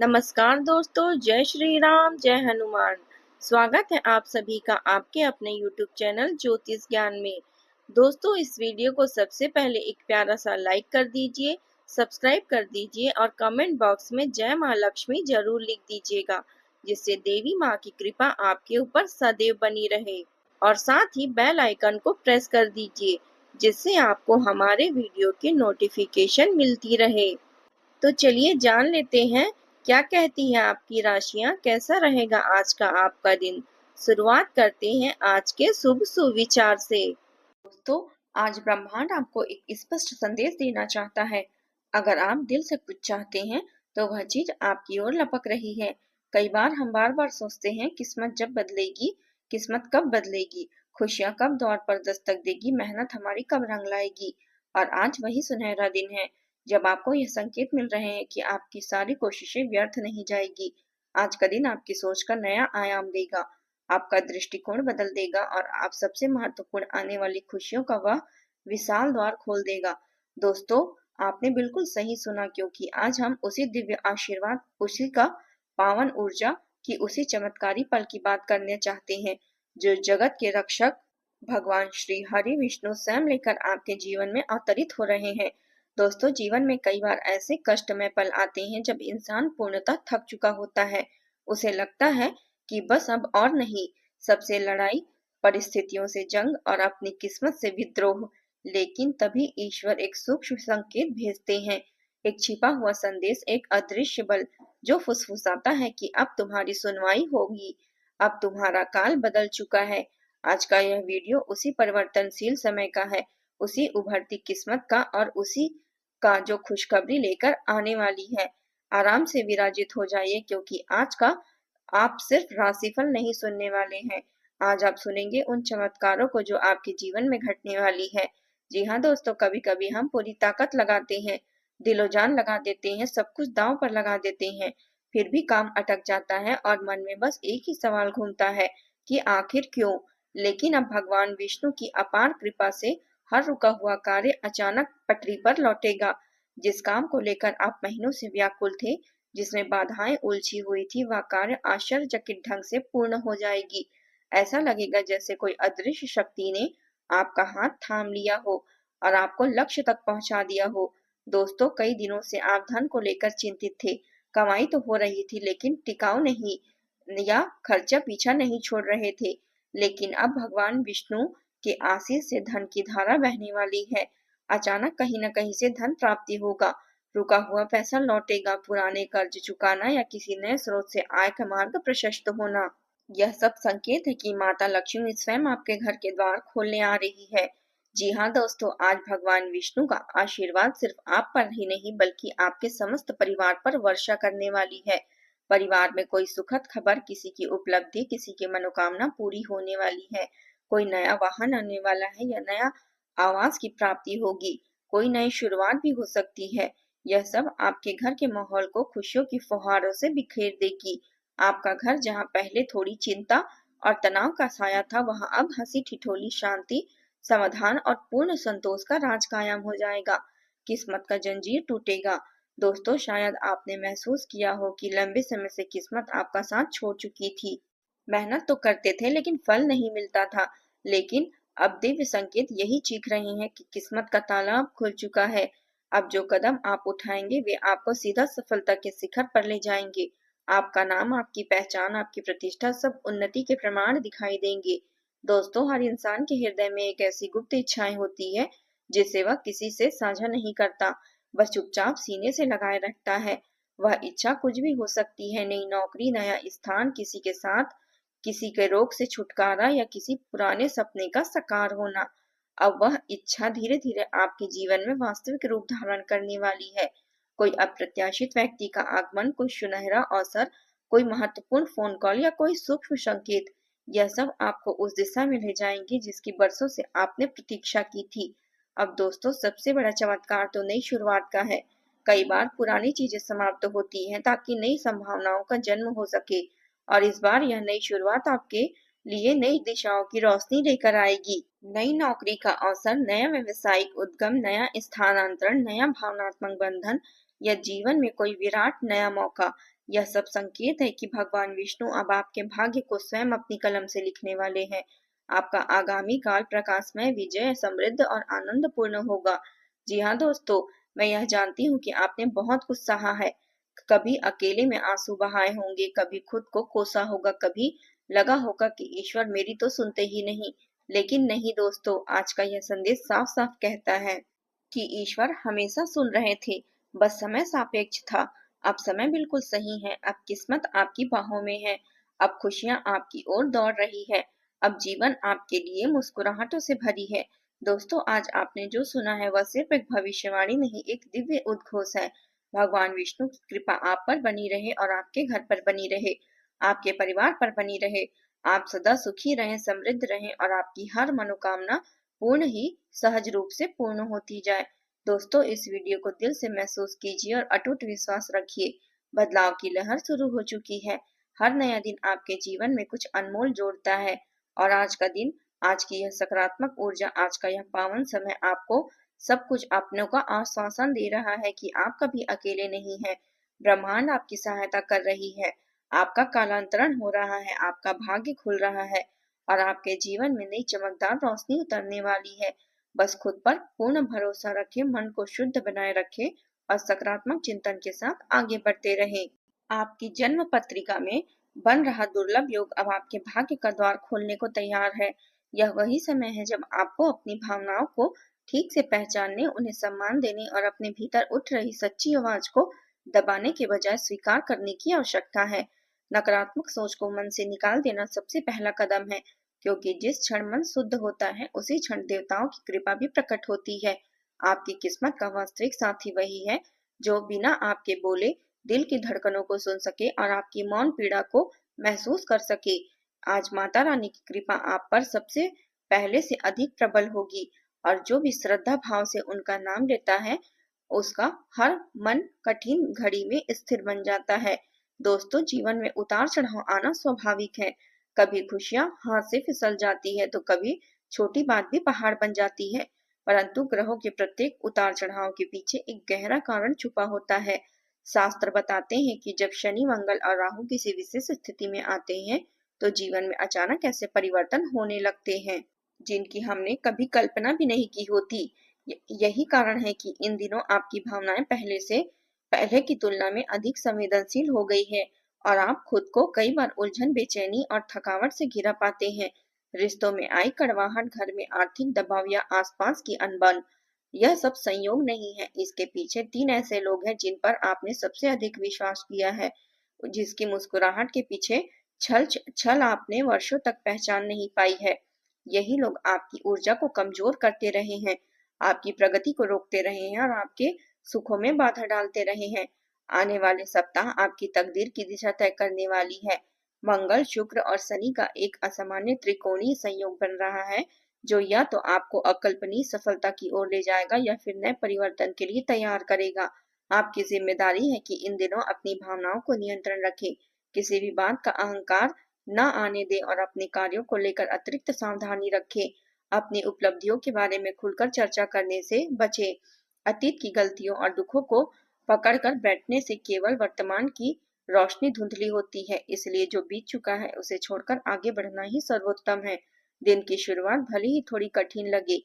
नमस्कार दोस्तों, जय श्री राम, जय हनुमान। स्वागत है आप सभी का आपके अपने YouTube चैनल ज्योतिष ज्ञान में। दोस्तों, इस वीडियो को सबसे पहले एक प्यारा सा लाइक कर दीजिए, सब्सक्राइब कर दीजिए और कमेंट बॉक्स में जय माँ लक्ष्मी जरूर लिख दीजिएगा, जिससे देवी माँ की कृपा आपके ऊपर सदैव बनी रहे। और साथ ही बेल आइकन को प्रेस कर दीजिए, जिससे आपको हमारे वीडियो की नोटिफिकेशन मिलती रहे। तो चलिए जान लेते हैं क्या कहती हैं आपकी राशियां, कैसा रहेगा आज का आपका दिन। शुरुआत करते हैं आज के शुभ सुविचार से। दोस्तों, आज ब्रह्मांड आपको एक स्पष्ट संदेश देना चाहता है। अगर आप दिल से कुछ चाहते हैं तो वह चीज आपकी ओर लपक रही है। कई बार हम बार बार सोचते हैं किस्मत जब बदलेगी, किस्मत कब बदलेगी, खुशियां कब द्वार पर दस्तक देगी, मेहनत हमारी कब रंग लाएगी। और आज वही सुनहरा दिन है जब आपको यह संकेत मिल रहे हैं कि आपकी सारी कोशिशें व्यर्थ नहीं जाएगी। आज का दिन आपकी सोच का नया आयाम देगा, आपका दृष्टिकोण बदल देगा और आप सबसे महत्वपूर्ण आने वाली खुशियों का वह विशाल द्वार खोल देगा। दोस्तों, आपने बिल्कुल सही सुना, क्योंकि आज हम उसी दिव्य आशीर्वाद, उसी का पावन ऊर्जा की उसी चमत्कारी पल की बात करने चाहते हैं जो जगत के रक्षक भगवान श्री हरि विष्णु स्वयं लेकर आपके जीवन में अवतरित हो रहे हैं। दोस्तों, जीवन में कई बार ऐसे कष्टमय पल आते हैं जब इंसान पूर्णतः थक चुका होता है। उसे लगता है कि बस अब और नहीं, सबसे लड़ाई, परिस्थितियों से जंग और अपनी किस्मत से विद्रोह। लेकिन तभी ईश्वर एक सूक्ष्म संकेत भेजते हैं, एक छिपा हुआ संदेश, एक अदृश्य बल जो फुसफुसाता है कि अब तुम्हारी सुनवाई होगी, अब तुम्हारा काल बदल चुका है। आज का यह वीडियो उसी परिवर्तनशील समय का है, उसी उभरती किस्मत का और उसी का जो खुशखबरी लेकर आने वाली है। आराम से विराजित हो जाइए, क्योंकि आज का आप सिर्फ राशिफल नहीं सुनने वाले हैं, आज आप सुनेंगे उन चमत्कारों को जो आपके जीवन में घटने वाली है। जी हाँ दोस्तों, कभी कभी हम पूरी ताकत लगाते हैं, दिलो जान लगा देते हैं, सब कुछ दांव पर लगा देते हैं, फिर भी काम अटक जाता है और मन में बस एक ही सवाल घूमता है कि आखिर क्यों। लेकिन अब भगवान विष्णु की अपार कृपा से हर रुका हुआ कार्य अचानक पटरी पर लौटेगा। जिस काम को लेकर आप महीनों से व्याकुल थे, जिसमें बाधाएं उलझी हुई थी, वह कार्य आश्चर्यचकित ढंग से पूर्ण हो जाएगी। ऐसा लगेगा जैसे कोई अदृश्य शक्ति ने आपका हाथ थाम लिया हो और आपको लक्ष्य तक पहुंचा दिया हो। दोस्तों, कई दिनों से आप धन को लेकर चिंतित थे। कमाई तो हो रही थी लेकिन टिकाऊ नहीं, या खर्चा पीछा नहीं छोड़ रहे थे। लेकिन अब भगवान विष्णु के आशीष से धन की धारा बहने वाली है। अचानक कहीं न कहीं से धन प्राप्ति होगा, रुका हुआ पैसा लौटेगा, पुराने कर्ज चुकाना या किसी नए स्रोत से आय का मार्ग प्रशस्त होना। यह सब संकेत है कि माता लक्ष्मी स्वयं आपके घर के द्वार खोलने आ रही है। जी हाँ दोस्तों, आज भगवान विष्णु का आशीर्वाद सिर्फ आप पर ही नहीं बल्कि आपके समस्त परिवार पर वर्षा करने वाली है। परिवार में कोई सुखद खबर, किसी की उपलब्धि, किसी की मनोकामना पूरी होने वाली है। कोई नया वाहन आने वाला है या नया आवास की प्राप्ति होगी, कोई नई शुरुआत भी हो सकती है। यह सब आपके घर के माहौल को खुशियों की फुहारों से बिखेर देगी। आपका घर जहाँ पहले थोड़ी चिंता और तनाव का साया था, वहाँ अब हंसी ठिठोली, शांति, समाधान और पूर्ण संतोष का राज कायम हो जाएगा। किस्मत का जंजीर टूटेगा। दोस्तों, शायद आपने महसूस किया हो कि लंबे समय से किस्मत आपका साथ छोड़ चुकी थी। मेहनत तो करते थे लेकिन फल नहीं मिलता था। लेकिन अब दिव्य संकेत यही चीख रहे हैं कि किस्मत का ताला अब खुल चुका है। अब जो कदम आप उठाएंगे वे आपको सीधा सफलता के शिखर पर ले जाएंगे। आपका नाम, आपकी पहचान, आपकी प्रतिष्ठा सब उन्नति के प्रमाण दिखाई देंगे। दोस्तों, हर इंसान के हृदय में एक ऐसी गुप्त इच्छाएं होती है जिसे वह किसी से साझा नहीं करता, बस चुपचाप सीने से लगाए रखता है। वह इच्छा कुछ भी हो सकती है, नई नौकरी, नया स्थान, किसी के साथ किसी के रोग से छुटकारा या किसी पुराने सपने का साकार होना। अब वह इच्छा धीरे धीरे आपके जीवन में वास्तविक रूप धारण करने वाली है। कोई अप्रत्याशित व्यक्ति का आगमन, कोई सुनहरा अवसर, कोई महत्वपूर्ण फोन कॉल या कोई सूक्ष्म संकेत, यह सब आपको उस दिशा में ले जाएंगे जिसकी बरसों से आपने प्रतीक्षा की थी। अब दोस्तों, सबसे बड़ा चमत्कार तो नई शुरुआत का है। कई बार पुरानी चीजें समाप्त होती हैं ताकि नई संभावनाओं का जन्म हो सके, और इस बार यह नई शुरुआत आपके लिए नई दिशाओं की रोशनी लेकर आएगी। नई नौकरी का अवसर, नया व्यवसायिक उद्यम, नया स्थानांतरण, नया भावनात्मक बंधन या जीवन में कोई विराट नया मौका, यह सब संकेत है कि भगवान विष्णु अब आपके भाग्य को स्वयं अपनी कलम से लिखने वाले हैं। आपका आगामी काल प्रकाशमय, विजय, समृद्ध और आनंदपूर्ण होगा। जी हाँ दोस्तों, मैं यह जानती हूँ कि आपने बहुत कुछ सहा है। कभी अकेले में आंसू बहाए होंगे, कभी खुद को कोसा होगा, कभी लगा होगा कि ईश्वर मेरी तो सुनते ही नहीं। लेकिन नहीं दोस्तों, आज का यह संदेश साफ साफ कहता है कि ईश्वर हमेशा सुन रहे थे, बस समय सापेक्ष था। अब समय बिल्कुल सही है, अब किस्मत आपकी बाहों में है, अब खुशियां आपकी ओर दौड़ रही है, अब जीवन आपके लिए मुस्कुराहटों से भरी है। दोस्तों, आज आपने जो सुना है वह सिर्फ एक भविष्यवाणी नहीं, एक दिव्य उद्घोष है। भगवान विष्णु की कृपा आप पर बनी रहे और आपके घर पर बनी रहे, आपके परिवार पर बनी रहे। आप सदा सुखी रहें, समृद्ध रहें और आपकी हर मनोकामना पूर्ण ही सहज रूप से पूर्ण होती जाए। दोस्तों, इस वीडियो को दिल से महसूस कीजिए और अटूट विश्वास रखिए। बदलाव की लहर शुरू हो चुकी है। हर नया दिन आपके जीवन में कुछ अनमोल जोड़ता है और आज का दिन, आज की यह सकारात्मक ऊर्जा, आज का यह पावन समय आपको सब कुछ अपनों का आश्वासन दे रहा है कि आप कभी अकेले नहीं हैं। ब्रह्मांड आपकी सहायता कर रही है। आपका कालांतरण हो रहा है, आपका भाग्य खुल रहा है और आपके जीवन में नई चमकदार रोशनी उतरने वाली है। बस खुद पर पूर्ण भरोसा रखें, मन को शुद्ध बनाए रखें और सकारात्मक चिंतन के साथ आगे बढ़ते रहें। आपकी जन्म पत्रिका में बन रहा दुर्लभ योग अब आपके भाग्य का द्वार खोलने को तैयार है। यह वही समय है जब आपको अपनी भावनाओं को ठीक से पहचानने, उन्हें सम्मान देने और अपने भीतर उठ रही सच्ची आवाज को दबाने के बजाय स्वीकार करने की आवश्यकता है। नकारात्मक सोच को मन से निकाल देना सबसे पहला कदम है, क्योंकि जिस क्षण मन शुद्ध होता है उसी क्षण देवताओं की कृपा भी प्रकट होती है। आपकी किस्मत का वास्तविक साथी वही है जो बिना आपके बोले दिल की धड़कनों को सुन सके और आपकी मौन पीड़ा को महसूस कर सके। आज माता रानी की कृपा आप पर सबसे पहले से अधिक प्रबल होगी और जो भी श्रद्धा भाव से उनका नाम लेता है, उसका हर मन कठिन घड़ी में स्थिर बन जाता है। दोस्तों, जीवन में उतार चढ़ाव आना स्वाभाविक है। कभी खुशियां हाथ से फिसल जाती है तो कभी छोटी बात भी पहाड़ बन जाती है, परंतु ग्रहों के प्रत्येक उतार चढ़ाव के पीछे एक गहरा कारण छुपा होता है। शास्त्र बताते हैं कि जब शनि, मंगल और राहु किसी विशेष स्थिति में आते हैं तो जीवन में अचानक ऐसे परिवर्तन होने लगते हैं जिनकी हमने कभी कल्पना भी नहीं की होती। यही कारण है कि इन दिनों आपकी भावनाएं पहले की तुलना में अधिक संवेदनशील हो गई है और आप खुद को कई बार उलझन, बेचैनी और थकावट से घिरा पाते हैं। रिश्तों में आई कड़वाहट, घर में आर्थिक दबाव या आसपास की अनबन, यह सब संयोग नहीं है। इसके पीछे तीन ऐसे लोग हैं जिन पर आपने सबसे अधिक विश्वास किया है, जिसकी मुस्कुराहट के पीछे छल छल आपने वर्षों तक पहचान नहीं पाई है। यही लोग आपकी ऊर्जा को कमजोर करते रहे हैं, आपकी प्रगति को रोकते रहे हैं और आपके सुखों में बाधा डालते रहे हैं। आने वाले सप्ताह आपकी तकदीर की दिशा तय करने वाली है। मंगल, शुक्र और शनि का एक असामान्य त्रिकोणीय संयोग बन रहा है जो या तो आपको अकल्पनीय सफलता की ओर ले जाएगा या फिर नए परिवर्तन के लिए तैयार करेगा। आपकी जिम्मेदारी है कि इन दिनों अपनी भावनाओं को नियंत्रण रखें, किसी भी बात का अहंकार न आने दें और अपने कार्यों को लेकर अतिरिक्त सावधानी रखें। अपनी उपलब्धियों के बारे में खुलकर चर्चा करने से बचें। अतीत की गलतियों और दुखों को पकड़कर बैठने से केवल वर्तमान की रोशनी धुंधली होती है, इसलिए जो बीत चुका है उसे छोड़कर आगे बढ़ना ही सर्वोत्तम है। दिन की शुरुआत भले ही थोड़ी कठिन लगे,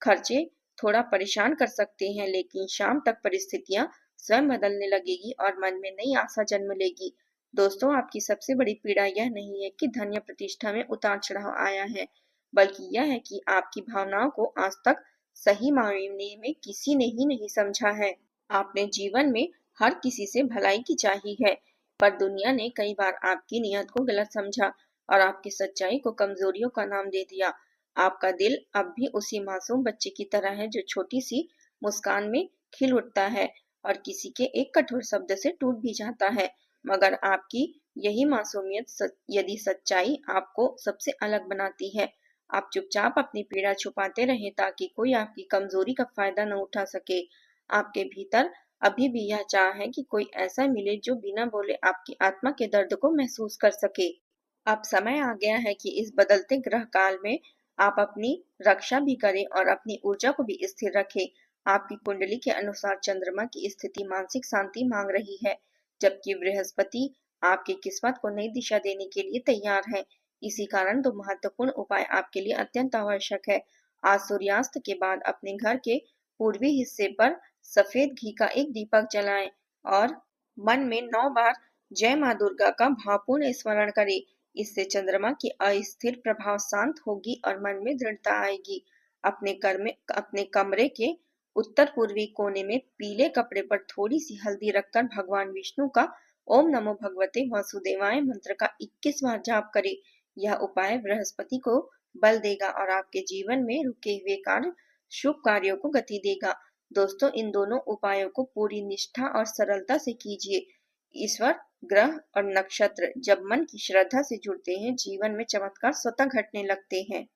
खर्चे थोड़ा परेशान कर सकते हैं, लेकिन शाम तक परिस्थितियां स्वयं बदलने लगेगी और मन में नई आशा जन्म लेगी। दोस्तों, आपकी सबसे बड़ी पीड़ा यह नहीं है कि धन या प्रतिष्ठा में उतार चढ़ाव आया है, बल्कि यह है कि आपकी भावनाओं को आज तक सही मायने में किसी ने ही नहीं समझा है। आपने जीवन में हर किसी से भलाई की चाही है, पर दुनिया ने कई बार आपकी नीयत को गलत समझा और आपकी सच्चाई को कमजोरियों का नाम दे दिया। आपका दिल अब भी उसी मासूम बच्चे की तरह है जो छोटी सी मुस्कान में खिल उठता है और किसी के एक कठोर शब्द से टूट भी जाता है। मगर आपकी यही मासूमियत यदि सच्चाई आपको सबसे अलग बनाती है। आप चुपचाप अपनी पीड़ा छुपाते रहें ताकि कोई आपकी कमजोरी का फायदा न उठा सके। आपके भीतर अभी भी यह चाह है कि कोई ऐसा मिले जो बिना बोले आपकी आत्मा के दर्द को महसूस कर सके। अब समय आ गया है कि इस बदलते ग्रह काल में आप अपनी रक्षा भी करें और अपनी ऊर्जा को भी स्थिर रखें। आपकी कुंडली के अनुसार चंद्रमा की स्थिति मानसिक शांति मांग रही है, जबकि बृहस्पति आपकी किस्मत को नई दिशा देने के लिए तैयार है। इसी कारण दो महत्वपूर्ण उपाय आपके लिए अत्यंत आवश्यक है। आज सूर्यास्त के बाद अपने घर के पूर्वी हिस्से पर सफेद घी का एक दीपक जलाएं और मन में 9 बार जय माँ दुर्गा का भावपूर्ण स्मरण करें। इससे चंद्रमा की अस्थिर प्रभाव शांत होगी और मन में दृढ़ता आएगी। अपने कमरे के उत्तर पूर्वी कोने में पीले कपड़े पर थोड़ी सी हल्दी रखकर भगवान विष्णु का ओम नमो भगवते वासुदेवाय मंत्र का 21 बार जाप करें। यह उपाय बृहस्पति को बल देगा और आपके जीवन में रुके हुए शुभ कार्यों को गति देगा। दोस्तों, इन दोनों उपायों को पूरी निष्ठा और सरलता से कीजिए। ईश्वर, ग्रह और नक्षत्र जब मन की श्रद्धा से जुड़ते हैं, जीवन में चमत्कार स्वतः घटने लगते हैं।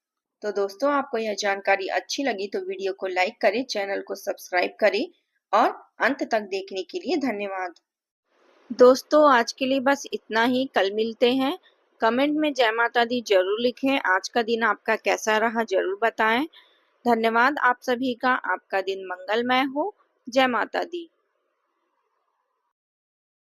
तो दोस्तों, आपको यह जानकारी अच्छी लगी तो वीडियो को लाइक करें, चैनल को सब्सक्राइब करें और अंत तक देखने के लिए धन्यवाद। दोस्तों, आज के लिए बस इतना ही। कल मिलते हैं। कमेंट में जय माता दी जरूर लिखें। आज का दिन आपका कैसा रहा जरूर बताएं। धन्यवाद आप सभी का। आपका दिन मंगलमय हो। जय माता दी।